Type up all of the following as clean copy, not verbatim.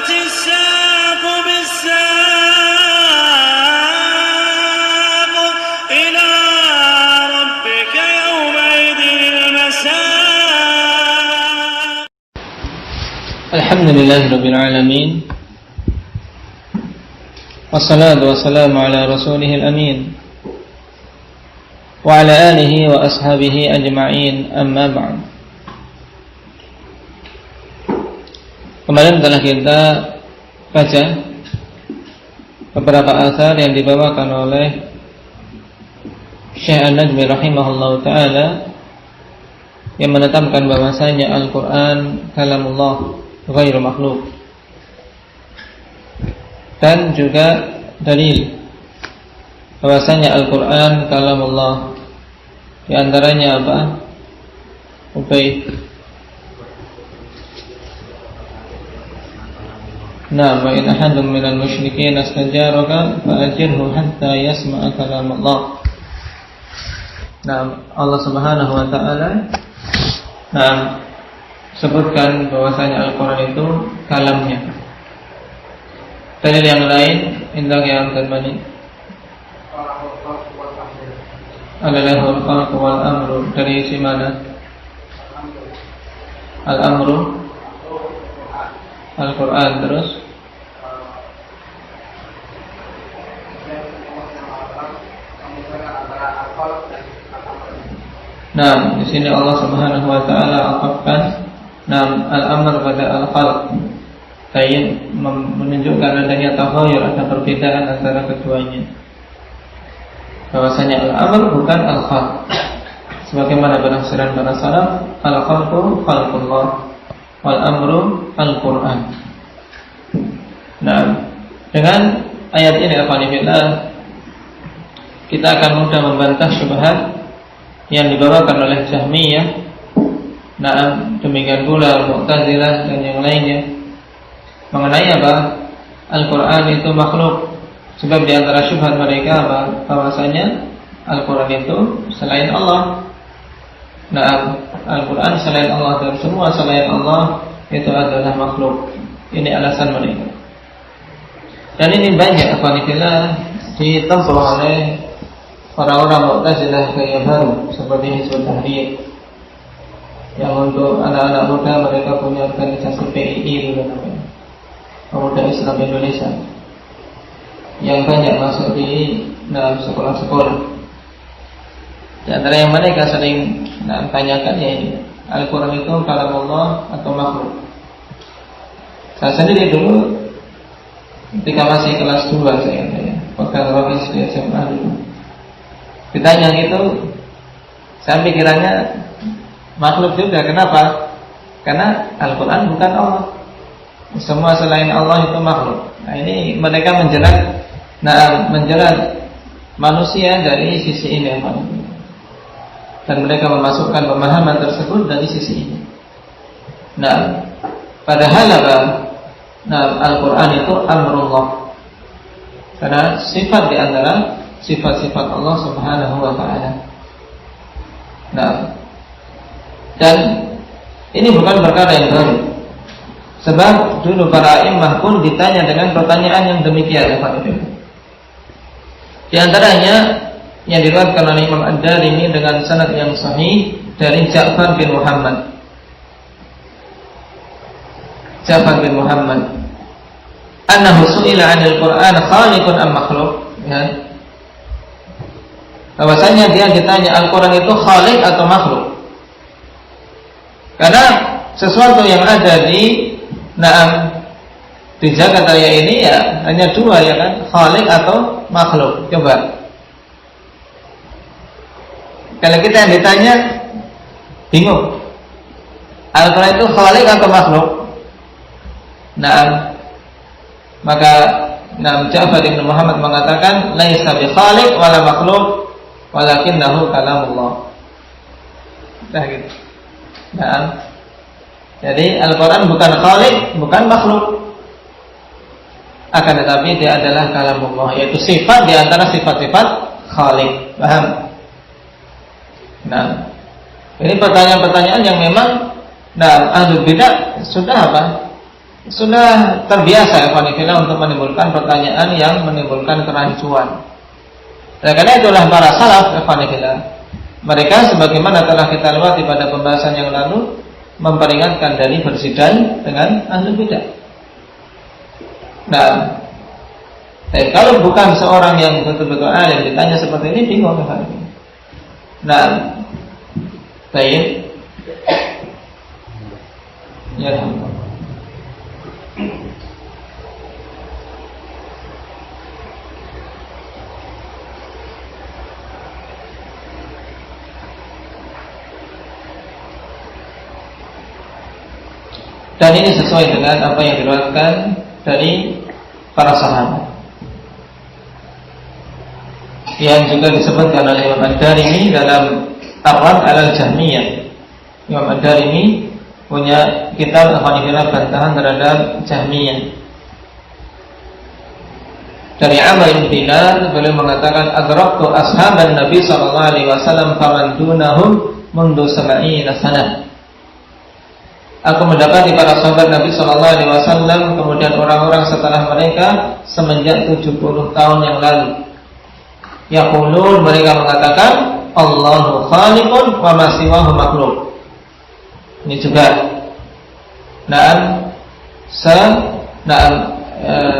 والتفت الساق بالساق إلى ربك يومئذ المساق. الحمد لله رب العالمين والصلاة والسلام على رسوله الأمين وعلى آله وأصحابه أجمعين أما بعد. Kemarin telah kita baca beberapa asar yang dibawakan oleh Syekh An-Najmi rahimahullahu ta'ala yang menetapkan bahwasanya Al-Quran kalamullah ghairu makhluk, dan juga dalil bahwasanya Al-Quran kalamullah. Di antaranya apa? Ubay. Nah, wa in ahadun minal musyrikin astajaraka fa'ajirhu hatta yasma'a kalamullah. Nah, Allah Subhanahu wa ta'ala sebutkan bahwasanya Al-Quran itu kalamnya. Dalil yang lain indang yang terbani Al-lahul khalq wal amru, dari isi mana? Al-amru Al-Quran. Terus nah, di sini Allah Subhanahu wa taala akafkan al-amr pada al-khalq, yang menunjukkan adanya taghayur, ada perbedaan antara keduanya. Bahwasanya al-amr bukan al-khalq. Sebagaimana penafsiran para salaf, al-khalqu khalqullah wal amru al-Quran. Nah, dengan ayat ini alhamdulillah kita akan mudah membantah syubhat yang dibawakan oleh Jahmiyah. Nah, demikian pula Mu'tazilah dan yang lainnya mengenai apa? Al-Quran itu makhluk. Sebab di antara syubhat mereka apa? Bahwasanya Al-Quran itu selain Allah. Nah, Al-Quran selain Allah dan semua selain Allah itu adalah makhluk. Ini alasan mereka. Dan ini banyak alhamdulillah ditempuh oleh orang-orang Mu'tazilah gaya baru seperti Hizbut Tahrir, yang untuk anak-anak muda mereka punya organisasi PII dulu namanya, Pemuda Islam Indonesia, yang banyak masuk di dalam sekolah-sekolah. Di antara yang mereka sering tanyakan ya ini, Al-Quran itu kalamullah atau makhluk. Saya sendiri dulu ketika masih kelas 2 saya pegang Rafis di SMA dulu, ditanya gitu, saya pikirannya makhluk juga. Kenapa? Karena Al-Quran bukan Allah. Semua selain Allah itu makhluk. Nah, ini mereka menjerat manusia dari sisi ini, dan mereka memasukkan pemahaman tersebut dari sisi ini. Nah, padahal apa? Al-Quran itu amrullah, karena sifat di antara sifat-sifat Allah Subhanahu wa ta'ala. Nah, dan ini bukan perkara yang baru. Sebab dulu para imam pun ditanya dengan pertanyaan yang demikian. Di antaranya yang diriwayatkan oleh Imam Ad-Darimi dengan sanad yang sahih dari Ja'far bin Muhammad. Ja'far bin Muhammad, annahu su'ila 'anil Qur'an khaliqun am makhluq. Ya. Bahwasanya dia ditanya Al-Quran itu khaliq atau makhluk. Karena sesuatu yang ada di jagat raya ini ya hanya dua, ya kan, khaliq atau makhluk. Coba kalau kita yang ditanya bingung, Al-Quran itu khaliq atau makhluk? Maka Ja'far bin Muhammad mengatakan laisa bi khaliq wala makhluk walakinnahu kalamullah. Nah gitu. Jadi Al-Quran bukan khaliq, bukan makhluk, akan tetapi dia adalah kalamullah, yaitu sifat di antara sifat-sifat khaliq. Paham? Nah, ini pertanyaan-pertanyaan yang memang ahlul bidah sudah apa? sudah terbiasa ikhwanifillah untuk menimbulkan pertanyaan yang menimbulkan kerancuan. Oleh karena itulah para salaf ikhwanifillah, mereka sebagaimana telah kita lewati pada pembahasan yang lalu, memperingatkan dari bersidai dengan ahli bidah. Nah, kalau bukan seorang yang betul-betul alim ditanya seperti ini, bingung ikhwanifillah. Nah, baik. Ya, dan ini sesuai dengan apa yang diriwayatkan dari para sahabat, yang juga disebutkan oleh Imam Ad-Darimi dalam Ar-Rad 'alal Jahmiyah. Imam Ad-Darimi punya kitab Al-Fanifillah bantahan terhadap Jahmiyah. Dari Amr bin Dinar, beliau mengatakan, "Adraktu ashaban Nabi sallallahu alaihi wasallam faman dunahum mundu 70 sanah." Aku mendapati para sahabat Nabi sallallahu alaihi wasallam, kemudian orang-orang setelah mereka semenjak 70 tahun yang lalu. Yaqulun, mereka mengatakan, Allahu khaliqun wa ma siwahu makhluq. Ini juga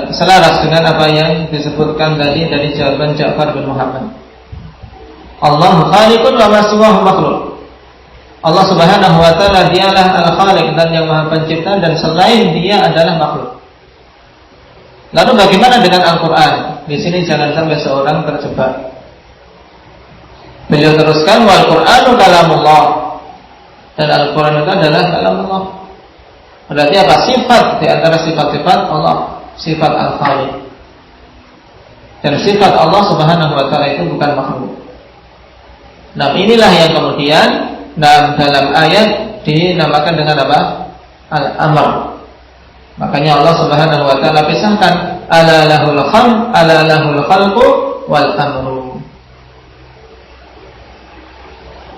selaras dengan apa yang disebutkan tadi dari jawaban Ja'far bin Muhammad. Allahu khaliqun wa ma siwahu makhluq. Allah Subhanahu wa taala dialah Al-Khaliq dan yang Maha Pencipta, dan selain Dia adalah makhluk. Lalu bagaimana dengan Al-Qur'an? Di sini jangan sampai seorang terjebak. Beliau teruskan, wal Qur'anu kalamullah. Dan Al-Qur'an itu adalah kalamullah. Berarti apa? Sifat di antara sifat-sifat Allah, sifat Al-Khaliq. Dan sifat Allah Subhanahu wa taala itu bukan makhluk. Nah, inilah yang kemudian dalam ayat dinamakan dengan apa? Al-Amr. Makanya Allah Subhanahu wa taala pisahkan, ala lahul khalqu wal amru.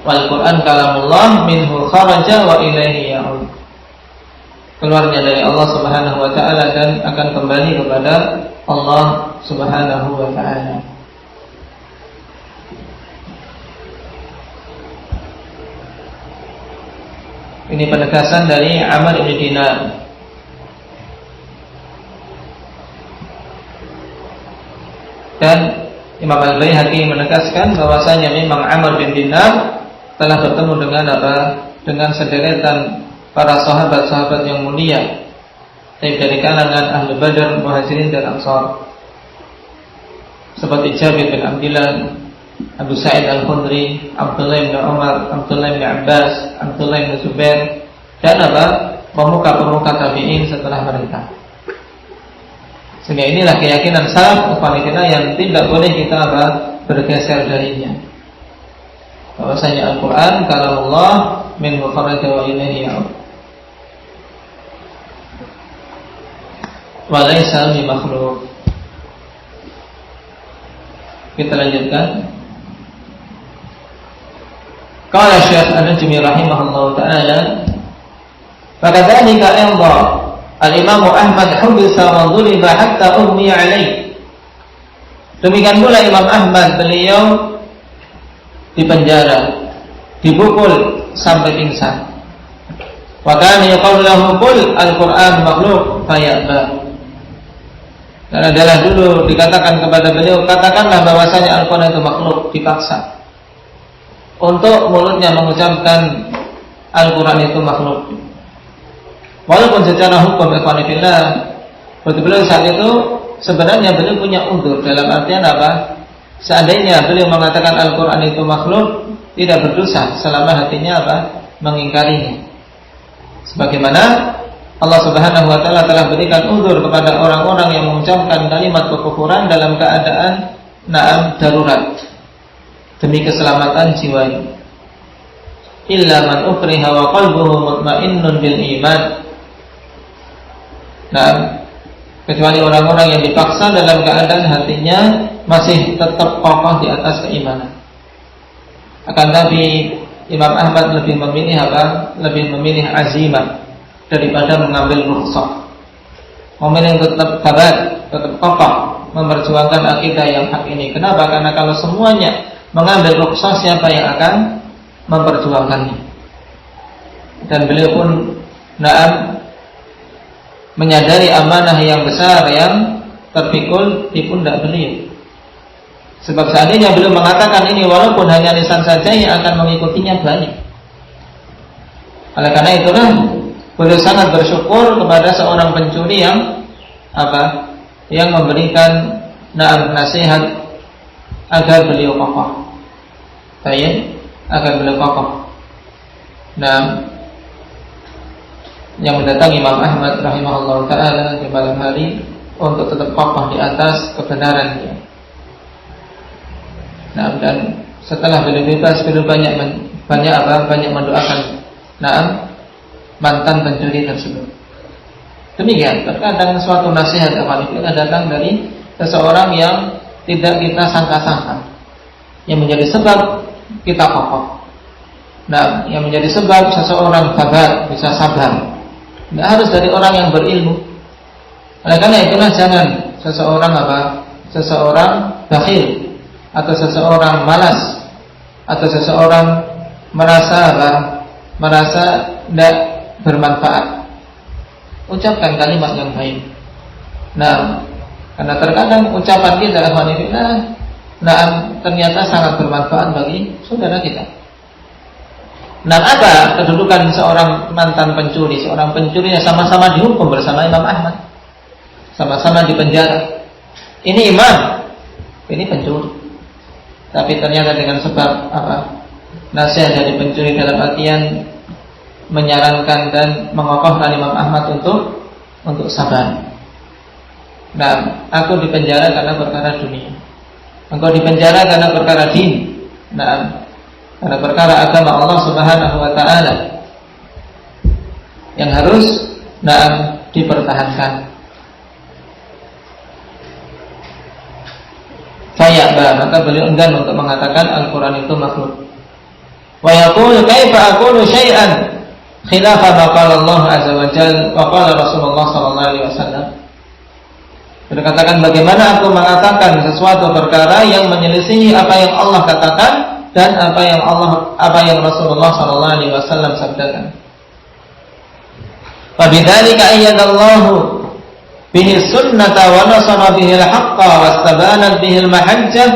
Wal Qur'an kalamullah minhu kharaja wa ilaihi ya'ud. Keluarnya dari Allah Subhanahu wa taala dan akan kembali kepada Allah Subhanahu wa taala. Ini penegasan dari Amr bin Dinar. Dan Imam Al-Baihaqi menegaskan bahwasanya memang Amr bin Dinar telah bertemu dengan apa? Dengan sederetan para sahabat-sahabat yang mulia, baik dari kalangan Ahlu Badar, Muhajirin dan Ansar, seperti Jabir bin Abdullah, Abu Sa'id Al-Khudri, Abdullah bin Umar, Abdullah bin Abbas, Abdullah bin Zubair, dan apa? Pemuka-pemuka tabi'in setelah mereka. Sehingga inilah keyakinan salaf kita yang tidak boleh kita apa? Bergeser darinya. Bahwasanya Al-Qur'an kalamullah minhu kharaja wa ilaihi ya'ud. Wa laysa bi makhluq. Kita lanjutkan. Qala Syekh An-Najmi rahimahullahu ta'ala, fakadzalika ayda al-Imam Ahmad hubisa wa dhuriba hatta ughmiya alaih. Demikian pula Imam Ahmad, beliau dipenjara, dipukul sampai pingsan. Wa kana yaqulu lahu qul al-Qur'an makhluq fayaba. Dan adalah dulu dikatakan kepada beliau, katakanlah bahwasanya Al-Qur'an itu makhluk, dipaksa untuk mulutnya mengucapkan Al-Qur'an itu makhluk. Walaupun secara hukum ikhwanillah, beliau saat itu sebenarnya beliau punya uzur, dalam artian apa? Seandainya beliau mengatakan Al-Qur'an itu makhluk, tidak berdosa selama hatinya apa? Mengingkarinya. Sebagaimana Allah Subhanahu wa taala telah berikan uzur kepada orang-orang yang mengucapkan kalimat kekufuran dalam keadaan darurat demi keselamatan jiwanya. Illa man ukriha wa qalbuhu mutmainnun bil iman. Kecuali orang-orang yang dipaksa dalam keadaan hatinya masih tetap kokoh di atas keimanan. Akan tapi Imam Ahmad lebih memilih apa? Lebih memilih azimah daripada mengambil rukhsah. memilih untuk tetap sabar, tetap kokoh memperjuangkan akidah yang hak ini. Kenapa? Karena kalau semuanya mengambil rukhsah, siapa yang akan memperjuangkannya? Dan beliau pun menyadari amanah yang besar yang terpikul di pundak beliau. Sebab seandainya beliau mengatakan ini walaupun hanya lisan saja, yang akan mengikutinya banyak. Oleh karena itulah beliau sangat bersyukur kepada seorang pencuri yang memberikan nasihat agar beliau kokoh. Agar beliau kokoh. Yang mendatangi Imam Ahmad rahimahullah ta'ala di malam hari untuk tetap kokoh di atas kebenaran dia. Dan setelah beliau bebas, beliau banyak mendoakan mantan pencuri tersebut. Demikian, terkadang suatu nasihat datang dari seseorang yang tidak kita sangka-sangka, yang menjadi sebab kita kokoh. Yang menjadi sebab seseorang bisa sabar. Tidak harus dari orang yang berilmu. Oleh karena itulah jangan seseorang bakhil, atau seseorang malas, atau seseorang merasa tidak bermanfaat. Ucapkan kalimat yang baik. Karena terkadang ucapan kita ternyata sangat bermanfaat bagi saudara kita. Apa kedudukan seorang mantan pencuri? Seorang pencuri yang sama-sama dihukum bersama Imam Ahmad, sama-sama di penjara. Ini imam, ini pencuri. Tapi ternyata dengan sebab nasihat dari pencuri dalam artian menyarankan dan mengokohkan Imam Ahmad untuk sabar. Aku dipenjara karena perkara dunia. Engkau dipenjara karena perkara din. Karena perkara agama Allah Subhanahu wa ta'ala yang harus dipertahankan. Maka beliau enggan untuk mengatakan Al-Quran itu makhluk. Wa yaqulu kaifa aqulu syai'an khilafa ma qala Allah azza wa jalla wa qala Rasulullah sallallahu alaihi wasallam. Berkatakan, bagaimana aku mengatakan sesuatu perkara yang menyelisihi apa yang Allah katakan dan apa yang Rasulullah sallallahu alaihi wasallam sabdakan. Fa bidzalika ayyadallahu bihi sunnata wa nasara bihi al-haqqa wastabanat bihi al-mahajjah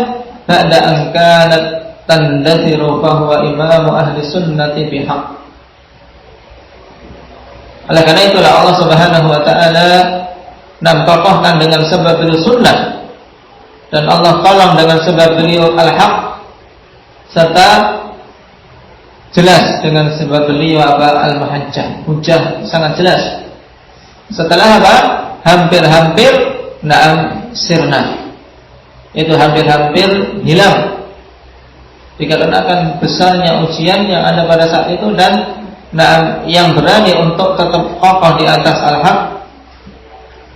ba'da an kanat tandathiru fa huwa imamu ahli sunnati bihaq. Oleh karena itulah Allah Subhanahu wa ta'ala kokohkan dengan sebab beliau sunnah, dan Allah tolong dengan sebab beliau al-haq, serta jelas dengan sebab beliau al-mahajjah, hujjah sangat jelas. Setelah hampir-hampir sirna, itu hampir-hampir hilang dikarenakan besarnya ujian yang ada pada saat itu, dan yang berani untuk tetap kokoh di atas al-haq,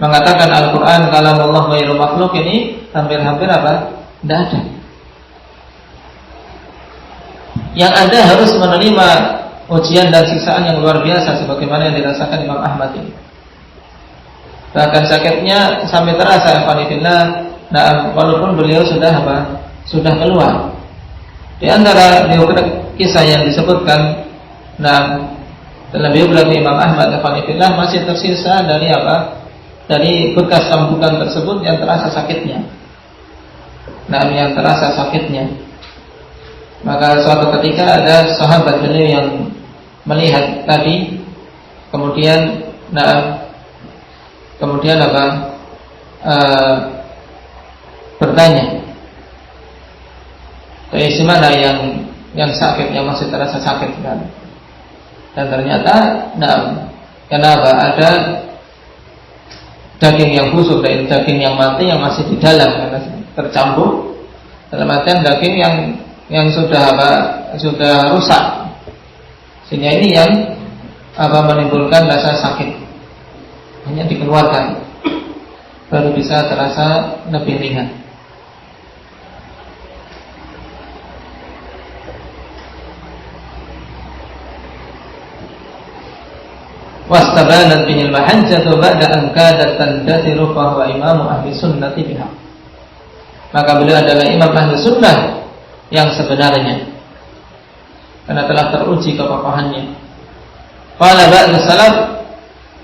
mengatakan Al-Quran kalamullah ghairu makhluk, ini hampir-hampir tidak ada. Yang ada harus menerima ujian dan siksaan yang luar biasa sebagaimana yang dirasakan Imam Ahmad ini. Bahkan sakitnya sampai terasa walaupun beliau sudah keluar. Di antara kisah yang disebutkan dalam biografi Imam Ahmad masih tersisa dari bekas cambukan tersebut yang terasa sakitnya. Maka suatu ketika ada sahabat beliau yang melihat tadi, kemudian bertanya, si mana yang sakit, yang masih terasa sakit kan? Dan ternyata kenapa ada daging yang busuk dan daging yang mati yang masih di dalam, karena tercampur dalam artian daging yang sudah rusak, sehingga ini yang menimbulkan rasa sakit, hanya dikeluarkan baru bisa terasa lebih ringan. wastabanat bihil mahajjatu ba'da an kadat tandasiru fa huwa imamu ahli sunnati bihaq. Maka beliau adalah imam ahli sunnah yang sebenarnya, karena telah teruji kekokohannya. Qala ba'du salaf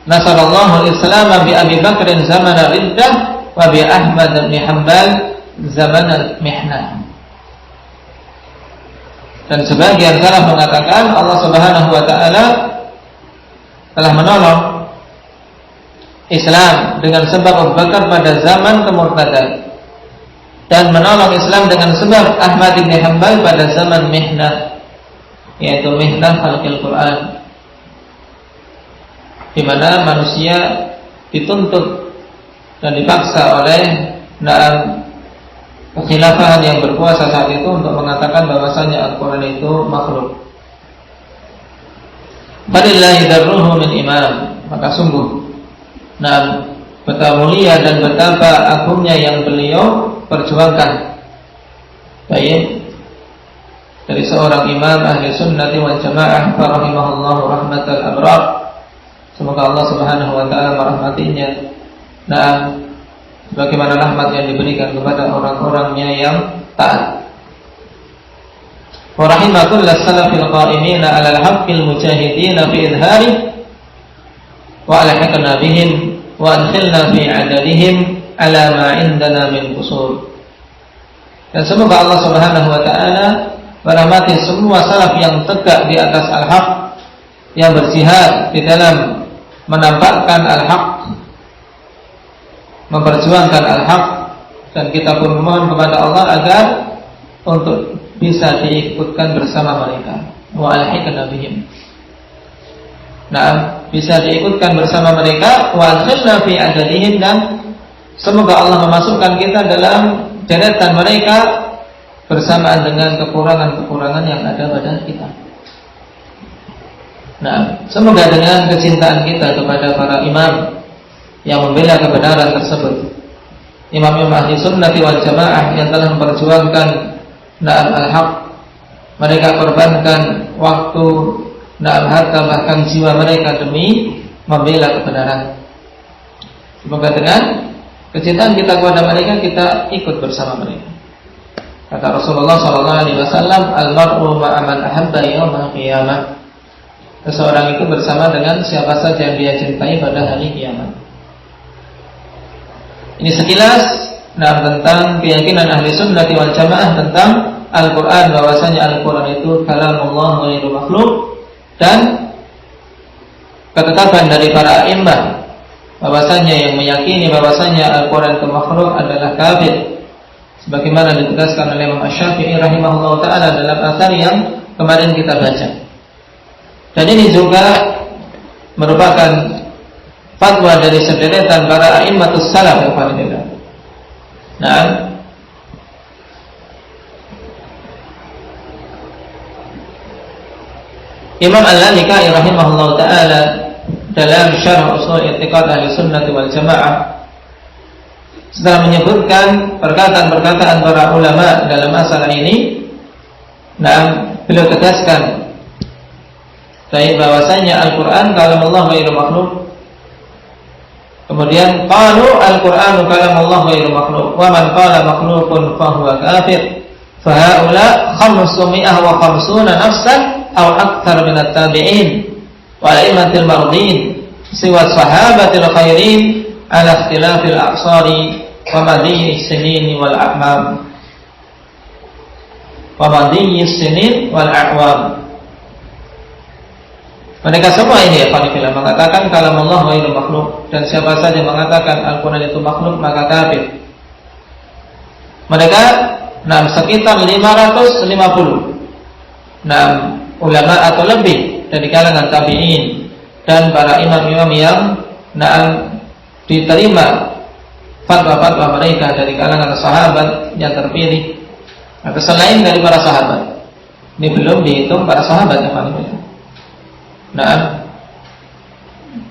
nasarallahu al-islam bi Abi Bakr zaman riddah wa bi Ahmad bin Hanbal zaman al-mihnah. Dan sebagian salaf mengatakan Allah Subhanahu wa taala telah menolong Islam dengan sebab Abu Bakar pada zaman kemurtadan, dan menolong Islam dengan sebab Ahmad bin Hanbal pada zaman mihnah, yaitu mihnah khalqil Quran, di mana manusia dituntut dan dipaksa oleh kekhilafahan yang berkuasa saat itu untuk mengatakan bahwasanya Al-Quran itu makhluk. Falillahi darruhu min imam. Maka sungguh betapa mulia dan betapa agungnya yang beliau perjuangkan, baik dari seorang imam ahli sunnati wal jamaah rahimahullahu rahmatal abrar. Semoga Allah Subhanahu wa taala merahmatinya. Bagaimana rahmat yang diberikan kepada orang-orangnya yang taat. Wa rahimakullas salafil qa'imina 'alal haqqil mujahidina fi idhari wa alhaqna bihim wa adkhilna fi 'adadihim 'ala ma 'indana min usul. Dan semoga Allah Subhanahu wa taala merahmati semua salaf yang tegak di atas al-haq, yang berjihad di dalam menampakkan al-haq, memperjuangkan al-haq, dan kita pun memohon kepada Allah agar untuk bisa diikutkan bersama mereka. Wa alhiqna bihim. Bisa diikutkan bersama mereka. Wa adkhilna fi adadihim, dan semoga Allah memasukkan kita dalam deretan mereka bersamaan dengan kekurangan-kekurangan yang ada pada kita. Semoga dengan kecintaan kita kepada para imam yang membela kebenaran tersebut, imam-imam ahli sunnati wal jamaah yang telah memperjuangkan al-haq, mereka korbankan waktu, harta, bahkan jiwa mereka demi membela kebenaran. Semoga dengan kecintaan kita kepada mereka, kita ikut bersama mereka. Kata Rasulullah SAW, al-mar'u ma'aman ahabba yawmal qiyamah. Seseorang itu bersama dengan siapa saja yang dia cintai pada hari kiamat. Ini sekilas tentang keyakinan ahli sunnati wal jamaah tentang Al-Quran, bahwasanya Al-Quran itu kalamullah ghairu makhluk, dan ketetapan dari para a'immah bahwasanya yang meyakini bahwasanya Al-Quran itu makhluk adalah kafir, sebagaimana ditegaskan oleh Imam Asy-Syafi'i rahimahullah ta'ala dalam athar yang kemarin kita baca. Dan ini juga merupakan fatwa dari sederetan para a'immatus salaf. Imam Al-Lalikai rahimahullah ta'ala dalam syarh usul i'tiqad ahli sunnati wal jamaah setelah menyebutkan perkataan-perkataan para ulama dalam masalah ini, beliau tegaskan bahwasanya Al-Quran kalamullah ghairu makhluk. Kemudian qalu al-Qur'anu kalamullah ghairu makhluk wa man qala makhluqun fa huwa kafir. Fa haula 550 nafsan aw akthar min at-tabi'in wa a'immatil mardin siwa sahabatil khairin ala ikhtilafil a'sari wa madiyis sinin wal a'mam wa madiyis sinin wal a'wam. Mereka semua ini mengatakan kalamullah ghairu makhluk, dan siapa saja mengatakan Al-Quran itu makhluk maka kafir. Mereka sekitar 550 ulama atau lebih dari kalangan tabi'in dan para imam-imam yang diterima fatwa-fatwa mereka dari kalangan sahabat yang terpilih atau selain dari para sahabat. Ini belum dihitung para sahabat yang paling banyak.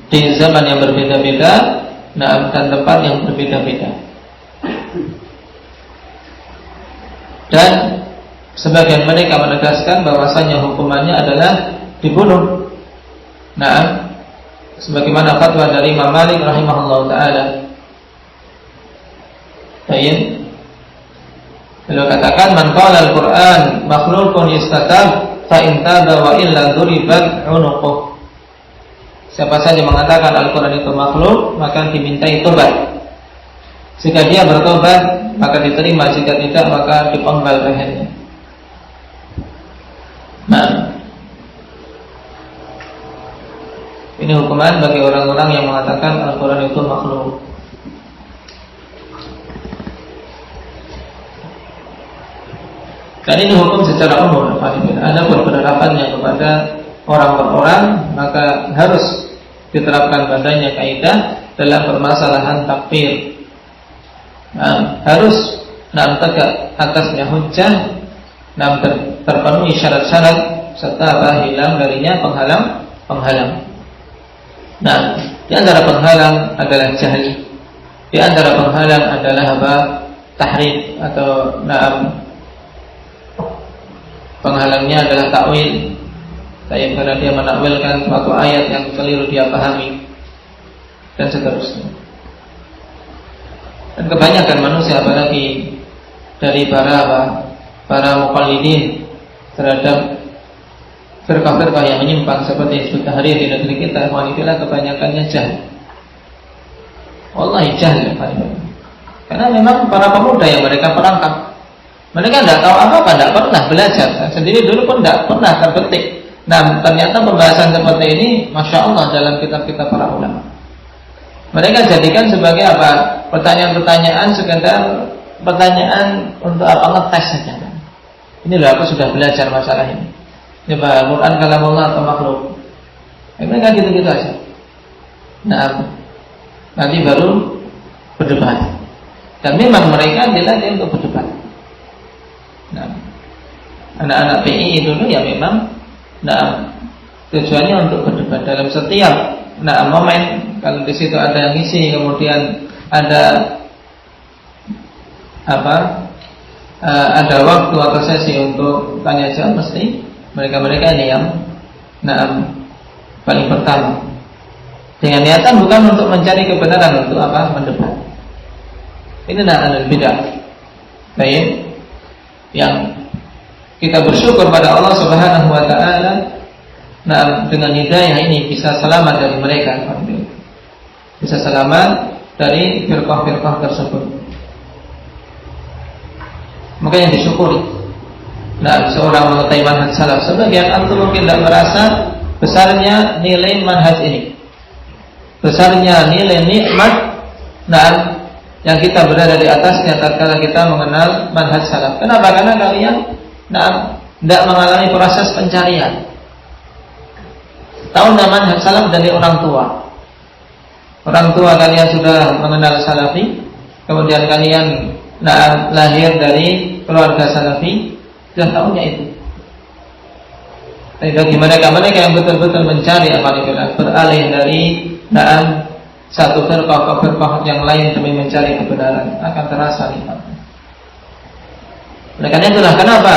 Di zaman yang berbeda-beda, dan tempat yang berbeda-beda. Dan sebagian mereka menegaskan bahwasanya hukumannya adalah dibunuh. sebagaimana fatwa dari Imam Malik rahimahullah taala. Baik. Beliau katakan man qala al-Qur'an makhluqun yustatab fa in taba wa illa duribat 'unuquh. Siapa saja mengatakan Al-Qur'an itu makhluk, maka dimintai tobat. Jika dia bertobat, maka diterima, jika tidak, maka dipenggal lehernya. Nah, ini hukuman bagi orang-orang yang mengatakan Al-Quran itu makhluk. Dan ini hukum secara umum. Ada penerapannya kepada orang per orang, maka harus diterapkan padanya kaidah dalam permasalahan takfir. Harus tegak atasnya hujjah, terpenuhi syarat-syarat serta hilang darinya penghalang. Nah, di antara penghalang adalah jahil. Di antara penghalang adalah tahrif atau penghalangnya adalah takwil. Karena dia menakwilkan suatu ayat yang keliru dia pahami dan seterusnya. Dan kebanyakan manusia, apalagi dari para muqallidin terhadap firqah-firqah yang menyimpang seperti Hizbut Tahrir di negeri kita, kebanyakannya jahil. Wallahi jahil. Karena memang para pemuda yang mereka perangkap, mereka tidak tahu apa-apa, tidak pernah belajar. Sendiri dulu pun tidak pernah terbetik. Nah, ternyata pembahasan seperti ini, masya Allah, dalam kitab-kitab para ulama. Mereka jadikan sebagai apa? Pertanyaan-pertanyaan sekedar pertanyaan untuk apa, ngetes saja. Ini loh, aku sudah belajar masalah ini. Coba Al-Quran kalamullah atau makhluk. Mereka gitu-gitu aja. Nah, nanti baru berdebat. Dan memang mereka dilatih untuk berdebat. Nah, anak-anak PI dulu ya memang, tujuannya untuk berdebat dalam setiap momen. Kalau di situ ada yang ngisi, kemudian ada ada waktu atau sesi untuk tanya jawab, mesti mereka ini yang paling pertama. Dengan niatan bukan untuk mencari kebenaran, untuk mendebat. Ini al-bidah. Baik, yang kita bersyukur pada Allah Subhanahu wa taala, dengan hidayah ini bisa selamat dari mereka. Bisa selamat dari firqah-firqah tersebut. Maka yang disyukuri. Seorang mengetahui manhaj salaf. Sebagian antum mungkin tidak merasa besarnya nilai manhaj ini, besarnya nilai nikmat yang kita berada di atasnya tatkala kita mengenal manhaj salaf. Kenapa? Karena kalian tidak mengalami proses pencarian. Tahu manhaj salaf dari orang tua. Orang tua kalian sudah mengenal salafi, kemudian kalian lahir dari keluarga salafi, sudah tahunya itu. Tapi bagi mereka yang betul-betul mencari beralih dari satu firqah ke firqah yang lain demi mencari kebenaran, akan terasa nikmatnya. Oleh karena itulah kenapa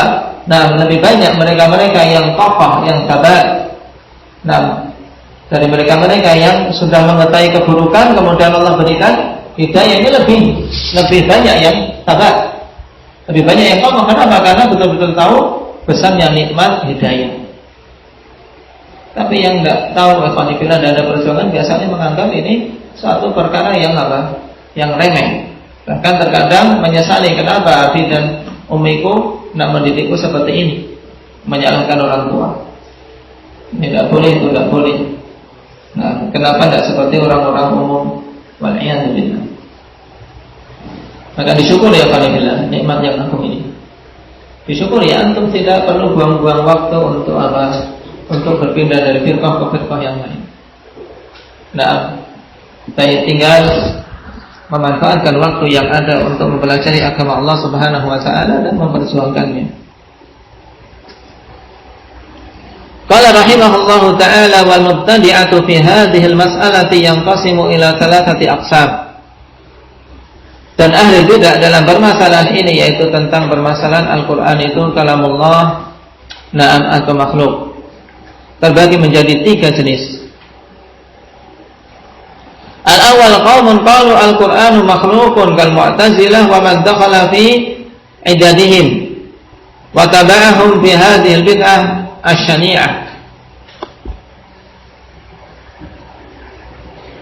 lebih banyak mereka yang kokoh, yang sabar. Dari mereka yang sudah mengetahui keburukan, kemudian Allah berikan hidayah, ini lebih banyak yang sabar, lebih banyak yang kokoh. Kenapa? Karena betul-betul tahu besarnya nikmat hidayah. Tapi yang tidak tahu, tidak ada perjuangan, biasanya menganggap ini suatu perkara yang yang remeh. Bahkan terkadang menyesali, kenapa abi dan umiku tidak mendidikku seperti ini, menyalahkan orang tua. Ini tidak boleh, itu tidak boleh. Kenapa tidak seperti orang-orang umum? Wal'iyadzubillah. Maka disyukuri ya Alhamdulillah nikmat yang agung ini. Disyukuri ya, antum tidak perlu buang-buang waktu untuk untuk berpindah dari firqah ke firqah yang lain. Saya tinggal memanfaatkan waktu yang ada untuk mempelajari agama Allah Subhanahu wa taala dan memperjuangkannya. Qala rahimahullahu ta'ala wal mubtadi'atu fi hadhihi al-mas'alati yanqasimu ila thalathati aqsam. Dan ahli bidah dalam permasalahan ini, yaitu tentang permasalahan Al-Qur'an itu kalamullah atau makhluk, terbagi menjadi 3 jenis. Al-awwal qaumun qalu al-Qur'anu makhluqun kal Mu'tazilah wa man dakhala fi idadihim wa taba'ahum fi hadhihi al-bid'ah asy-syani'ah.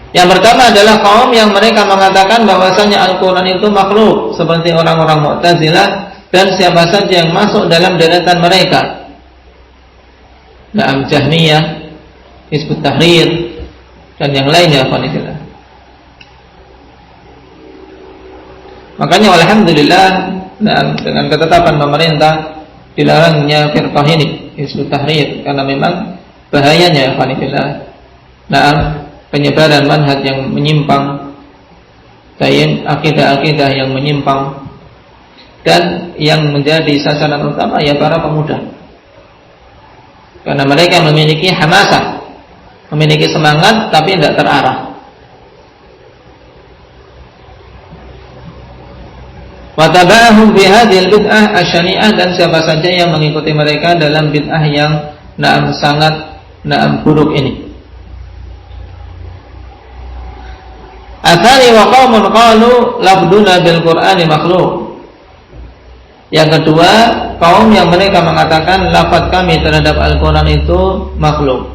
Yang pertama adalah kaum yang mereka mengatakan bahwasanya Al-Qur'an itu makhluk, seperti orang-orang Mu'tazilah dan siapa saja yang masuk dalam deretan mereka. Na'am Jahmiyah, Hizbut Tahrir dan yang lainnya, qanifillah. Makanya alhamdulillah dengan ketetapan pemerintah dilarangnya firqah ini, Hizbut Tahrir, karena memang bahayanya qanifillah. Penyebaran manhaj yang menyimpang, akidah-akidah yang menyimpang, dan yang menjadi sasaran utama ya para pemuda, karena mereka memiliki hamasah, memiliki semangat tapi tidak terarah. Wa taba'ahum bi hadhil bid'ah asy-syani'ah, dan siapa saja yang mengikuti mereka dalam bid'ah yang sangat buruk ini. Atsani wa qaumun qalu lafduna bil Qur'ani makhluq. Yang kedua, kaum yang mereka mengatakan lafaz kami terhadap Al-Qur'an itu makhluk.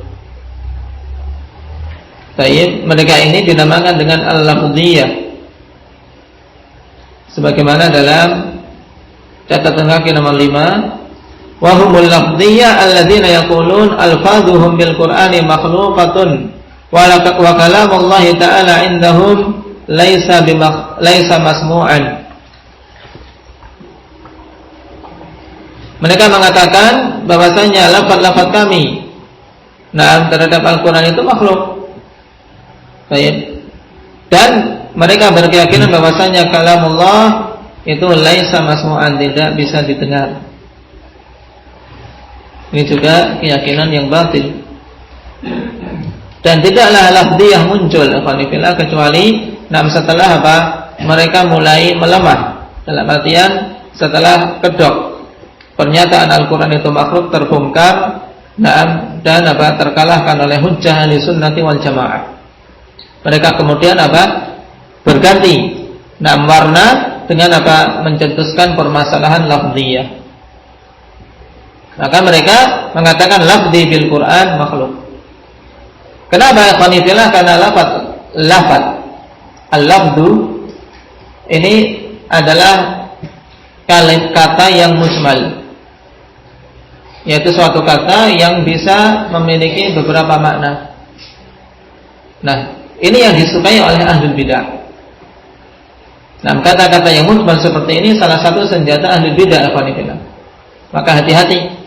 Baik, mereka ini dinamakan dengan al-lafdhiyah. Sebagaimana dalam catatan kaki nomor 5, wa humul lafdhiyah alladzina yaqulun alfazuhum bil Qur'ani makhluqatun wa kalamullahi ta'ala indahum laisa masmu'an. Mereka mengatakan bahwasanya lafaz-lafaz kami terhadap Al-Qur'an itu makhluk. Baik. Dan mereka berkeyakinan bahwasanya kalamullah itu laisa masmu'an, tidak bisa didengar. Ini juga keyakinan yang batil. Dan tidaklah lafdhiyah muncul kecuali setelah apa? Mereka mulai melemah, dalam artian setelah kedok pernyataan Al-Qur'an itu makhluk terbongkar dan terkalahkan oleh hujjah ahli sunnati wal jamaah. Mereka kemudian berganti warna dengan mencetuskan permasalahan lafdhiyah. Maka mereka mengatakan lafdhi bil Qur'an makhluk. Kenapa? Karena lafaz al-lafdu ini adalah kata yang mujmal, yaitu suatu kata yang bisa memiliki beberapa makna. Nah, ini yang disukai oleh ahlul bidah. Kata-kata yang mujmal seperti ini salah satu senjata ahlul bidah. Maka hati-hati.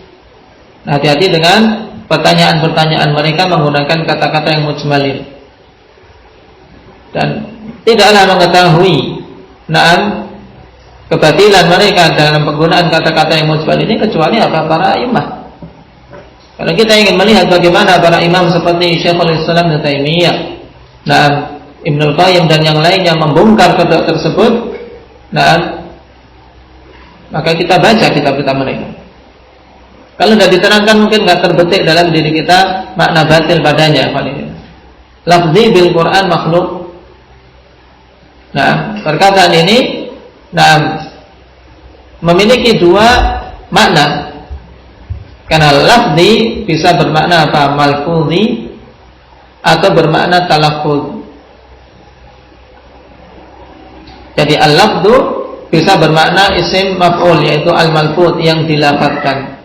Hati-hati dengan pertanyaan-pertanyaan mereka menggunakan kata-kata yang mujmal ini. Dan tidaklah mengetahui kebatilan mereka dalam penggunaan kata-kata yang mujmal ini kecuali para imam. Kalau kita ingin melihat bagaimana para imam seperti Syekhul Islam Ibnu Taimiyah, Ibnu Qayyim dan yang lainnya membongkar kedok tersebut, maka kita baca kitab-kitab mereka. Kalau tidak diterangkan mungkin tidak terbetik dalam diri kita makna batil padanya. Lafzi bil Quran makhluk. Perkataan ini memiliki dua makna. Karena lafzi bisa bermakna malfudhi atau bermakna talaffuz. Jadi al-lafzu bisa bermakna isim maf'ul, yaitu al-malfuz yang dilafadzkan.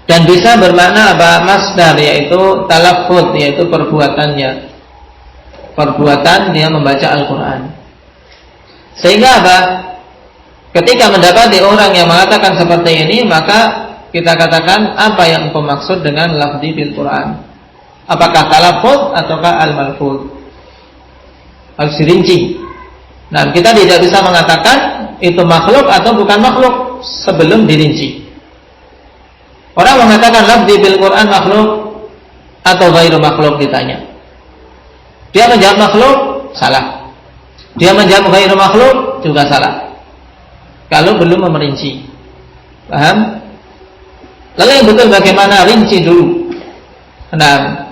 Dan bisa bermakna masdar, yaitu talaffuz, yaitu perbuatannya. Perbuatan dia membaca Al-Quran. Sehingga ketika mendapati orang yang mengatakan seperti ini, maka kita katakan apa yang engkau maksud dengan lafzi bil Quran? Apakah talaffuz ataukah al-malfuz? Harus dirinci. Nah, kita tidak bisa mengatakan itu makhluk atau bukan makhluk sebelum dirinci. Orang mengatakan lafzi bil Quran makhluk atau ghairu makhluk ditanya. Dia menjawab makhluk, salah. Dia menjawab ghairu makhluk, juga salah. Kalau belum memerinci. Paham? Lalu yang betul bagaimana? Rinci dulu. Nah,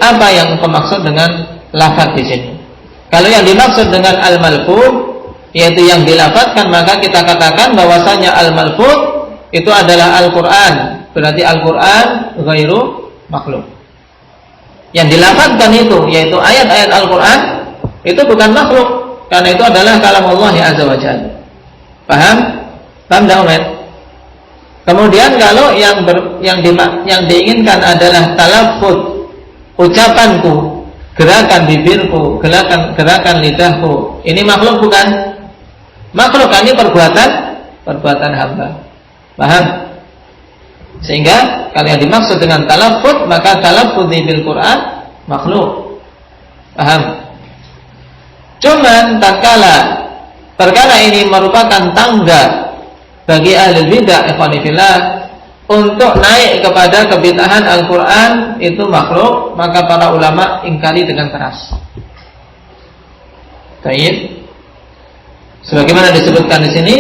apa yang engkau maksud dengan lafaz di sini. Kalau yang dimaksud dengan al-malfuz yaitu yang dilafazkan, maka kita katakan bahwasanya al-malfuz itu adalah Al-Qur'an. Berarti Al-Qur'an ghairu makhluk. Yang dilafazkan itu yaitu ayat-ayat Al-Qur'an itu bukan makhluk, karena itu adalah kalam Allah Azza wa Jalla. Paham? Paham enggak, Umair? Kemudian kalau yang diinginkan adalah talaffuz, ucapanku, gerakan bibirku, gerakan lidahku, ini makhluk bukan? Makhluk, ini perbuatan hamba. Paham? Sehingga kalau yang dimaksud dengan talaffuz, maka talaffuz bil Quran makhluk. Paham? Cuman tatkala perkara ini merupakan tangga bagi ahli bidah ikhwanifillah untuk naik kepada kebid'ahan Al-Quran itu makhluk, maka para ulama ingkari dengan keras. Baik. Sebagaimana disebutkan di sini,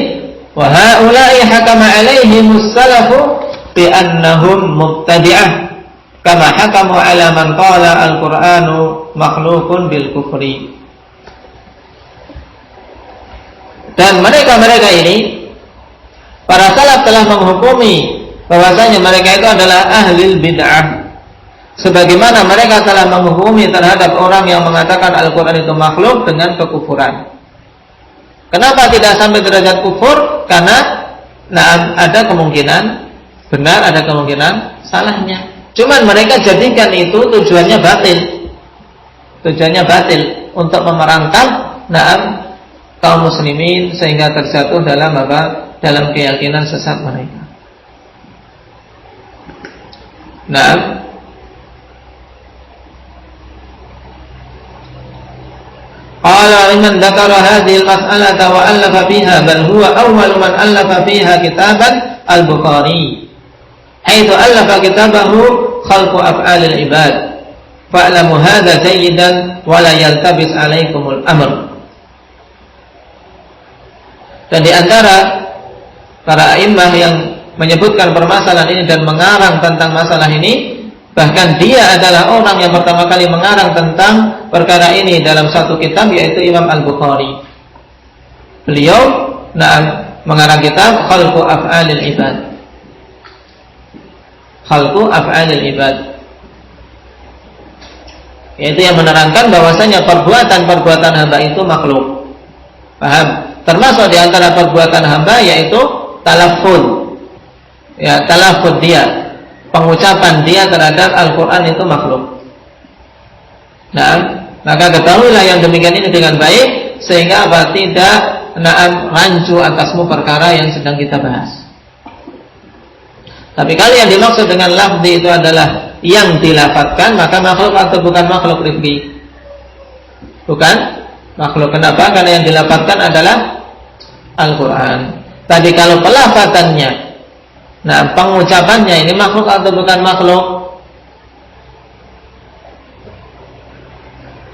wa haula'i hakama 'alaihimus salafu bi annahum mubtadi'ah kama hakamu 'ala man qala al-Qur'anu makhluqun bil kufri. Dan mereka ini para salaf telah menghukumi bahwasanya mereka itu adalah ahli bid'ah, sebagaimana mereka telah menghukumi terhadap orang yang mengatakan Al-Quran itu makhluk dengan kekufuran. Kenapa tidak sampai derajat kufur? Karena ada kemungkinan benar, ada kemungkinan salahnya. Cuman mereka jadikan itu tujuannya batil. Tujuannya batil untuk memerangkap kaum muslimin sehingga terjatuh dalam keyakinan sesat mereka. Qala man dzakara hadhihi al-mas'alata wa allafa fiha bal huwa awwal man allafa fiha kitaban al-Bukhari haitsu allafa kitabahu khalqu af'alil ibad fa'lamu hadza jayyidan wa la yaltabis 'alaikumul amr. Dan di antara para a'immah yang menyebutkan permasalahan ini dan mengarang tentang masalah ini, bahkan dia adalah orang yang pertama kali mengarang tentang perkara ini dalam satu kitab, yaitu Imam Al-Bukhari. Beliau mengarang kitab Khalqu Af'alil Ibad. Khalqu Af'alil Ibad, yaitu yang menerangkan bahwasanya perbuatan-perbuatan hamba itu makhluk. Paham? Termasuk di antara perbuatan hamba yaitu talaffuz. Ya, talaffuz dia, pengucapan dia terhadap Al-Quran itu makhluk. Maka ketahuilah yang demikian ini dengan baik, sehingga tidak rancu atasmu perkara yang sedang kita bahas. Tapi kalau yang dimaksud dengan lafzi itu adalah yang dilafadzkan, maka makhluk atau bukan makhluk, Rifki? Bukan makhluk. Kenapa? Karena yang dilafadzkan adalah Al-Quran. Tapi kalau pelafadzannya, pengucapannya ini makhluk atau bukan makhluk?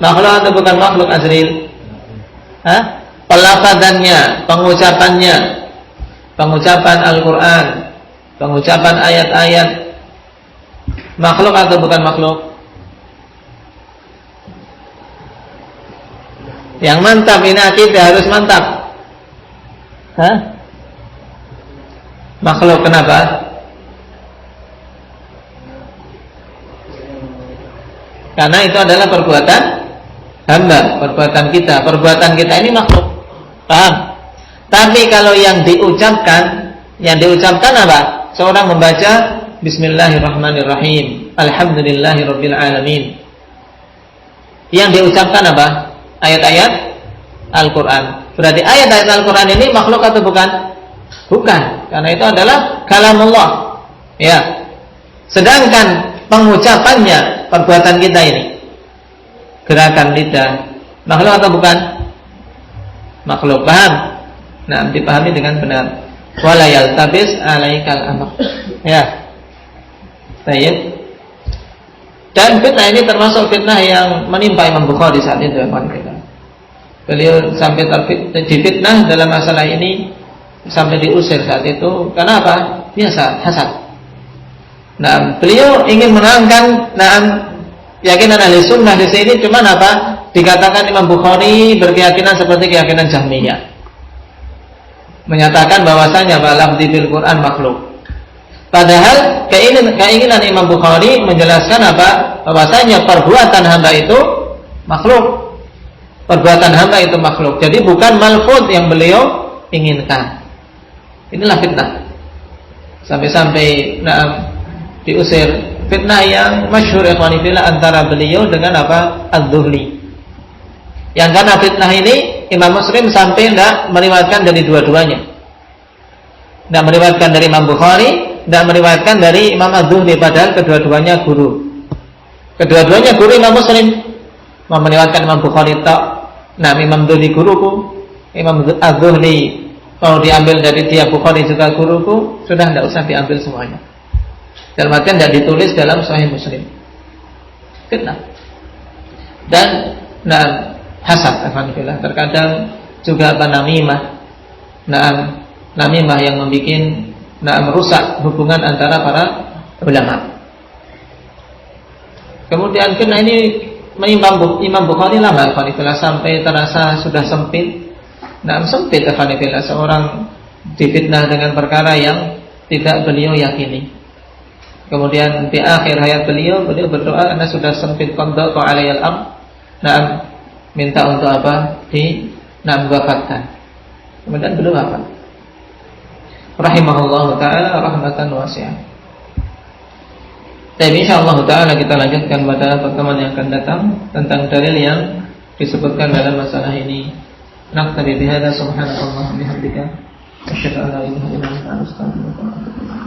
Makhluk atau bukan makhluk, Azril? Pelafadzannya, pengucapannya, pengucapan Al-Quran, pengucapan ayat-ayat, makhluk atau bukan makhluk? Yang mantap ini akidah harus mantap. Makhluk, kenapa? Karena itu adalah perbuatan hamba, perbuatan kita. Perbuatan kita ini makhluk. Paham? Tapi kalau yang diucapkan apa? Seorang membaca Bismillahirrahmanirrahim, Alhamdulillahirabbil alamin. Yang diucapkan apa? Ayat-ayat Al-Quran. Berarti ayat-ayat Al-Quran ini makhluk atau bukan? Bukan, karena itu adalah kalamullah. Ya. Sedangkan pengucapannya, perbuatan kita ini, gerakan lidah, makhluk atau bukan? Makhluk. Paham? Dipahami dengan benar. Wala yaltabis 'alaikal amr. Ya. Baik. Dan fitnah ini termasuk fitnah yang menimpa Imam Bukhari saat itu. Beliau sampai difitnah dalam masalah ini, sampai diusir saat itu. Kenapa? Biasa, hasad. Beliau ingin menerangkan keyakinan ahli sunnah di sini, cuman apa? dikatakan Imam Bukhari berkeyakinan seperti keyakinan Jahmiyah, menyatakan bahwasanya lafzi fil Quran makhluk. Padahal keinginan Imam Bukhari menjelaskan apa? Bahwasanya perbuatan hamba itu makhluk. Perbuatan hamba itu makhluk. Jadi bukan malfuz yang beliau inginkan. Inilah fitnah. Sampai-sampai diusir. Fitnah yang masyhur ikhwani fillah antara beliau dengan apa? Az-Zuhli. Yang karena fitnah ini Imam Muslim sampai tidak meriwayatkan dari dua-duanya. Tidak meriwayatkan dari Imam Bukhari, tidak meriwayatkan dari Imam Az-Zuhli, padahal kedua-duanya guru. Kedua-duanya guru Imam Muslim. Meriwayatkan Imam Bukhari tak. Nah, Imam Az-Zuhli guruku, Imam Az-Zuhli kalau diambil dari dia, Bukhari juga guruku, sudah tidak usah diambil semuanya. Dalam artian tidak ditulis dalam Sahih Muslim. Fitnah. Dan hasad, alhamdulillah. Terkadang juga namimah. Namimah yang membuat merusak hubungan antara para ulama. Kemudian fitnah ini menimpa Imam Bukhari lama, alhamdulillah, sampai terasa sudah sempit. Sempit, alhamdulillah, seorang difitnah dengan perkara yang tidak beliau yakini. Kemudian di akhir hayat beliau berdoa, karena sudah sempit qadha alayal am. Minta untuk apa? Wafatkan. Kemudian beliau wafat. Rahimahullah taala rahmatan wasi'ah. Tapi insyaallah taala kita lanjutkan pada pertemuan yang akan datang tentang dalil yang disebutkan dalam masalah ini. Naqtadi bihadza subhanallah bihamdika asyhadu an la ilaha illa anta astaghfiruka wa atubu ilaik.